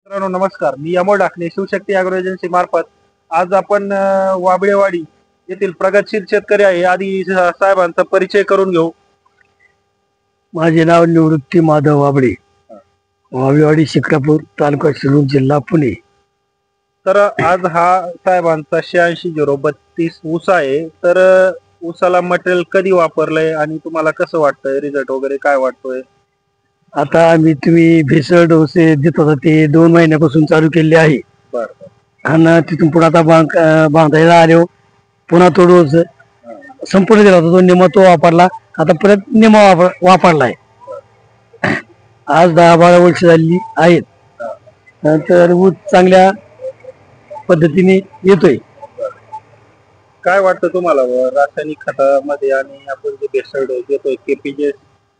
मित्रांनो नमस्कार, मी Amol Dakne, Shivshakti agro agency मार्फत आज आपण वाबळेवाडी येथील प्रगतशील शेतकरी आहे आधी साहेबांचा परिचय करून घेऊ. माझे नाव निवृत्ती माधव वाबळे, वाबळेवाडी, शिक्रापूर, तालुका शिरूर, जिल्हा पुणे. तर आज हा साहेबांचा 86-032 ऊस आहे. तर ऊसाला मटेरियल कधी वापरलंय आणि तुम्हाला कसं वाटतंय, रिझल्ट वगैरे काय वाटतोय? आता आम्ही तुम्ही भेसळ डोस देत होता ते 2 महिन्यापासून चालू केले आहे. बरं आणि तिथून पुन्हा आता बांधायला आलो, पुन्हा तो डोस संपूर्ण दिला होता, तो निमा तो वापरला, आता परत निमा वापरलाय. आज 10-12 वर्ष झाली आहेत. तर ऊस चांगल्या पद्धतीने येतोय. काय वाटतं तुम्हाला रासायनिक खतामध्ये आणि आपण जे बेसळ डोस देतोय KPJ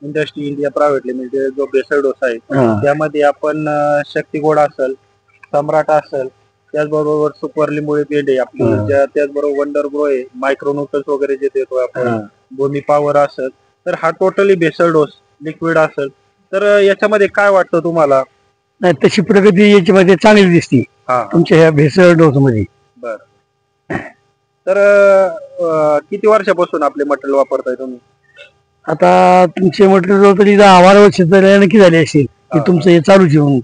industry India private limited जो बेसळ डोस आहे त्यामध्ये आपण शक्ती गोड असेल, सम्राट असेल, त्याचबरोबर सुपर लिंबोळी बेड आहे आपली, त्याचबरोबर वंडर ग्रो आहे, मायक्रोन्यूट्रन्स वगैरे जे देतोय आपण, भूमी पॉवर असेल, तर हा टोटली बेसळ डोस लिक्विड असेल. तर याच्यामध्ये काय वाटतं तुम्हाला? नाही, तशी प्रगती याच्यामध्ये चांगली दिसते तुमच्या ह्या भेसळ डोस मध्ये. बर, तर किती वर्षापासून आपले मटेरियल वापरताय तुम्ही? आता तुमचे मटेरियल तरी 10-12 वर्ष नक्की झाले असेल की तुमचं हे चालूच येऊन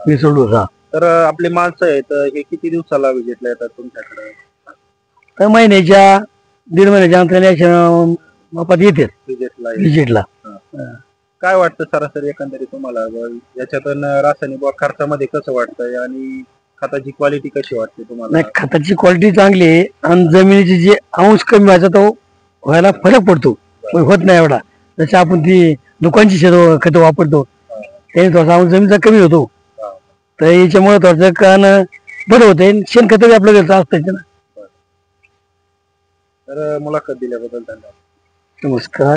भेसळ डोस हा. तर आपले माणसं आहेत हे किती दिवसाला विजिटला येतात तुमच्याकडे? तर महिन्याच्या 1.5 महिन्याच्या अंतराने मापात येतात विजिटला. काय वाटतं सरासरी एकंदरीत तुम्हाला याच्यातून रासायनिक खर्चामध्ये कसं वाटतंय आणि खताची क्वालिटी कशी वाटते तुम्हाला? नाही, खताची क्वालिटी चांगली आहे आणि जमिनीची जे अंश कमी व्हायचा तो व्हायला फरक पडतो, होत नाही एवढा. जसे आपण ती दुकानची खतं वापरतो त्याने थोडासा अंश जमिनीचा कमी होतो. तर याच्यामुळे थोडंसं कारण बरं होते. शेणखत आपलं घरचं असतं ना. तर मुलाखत दिल्याबद्दल धन्यवाद. नमस्कार.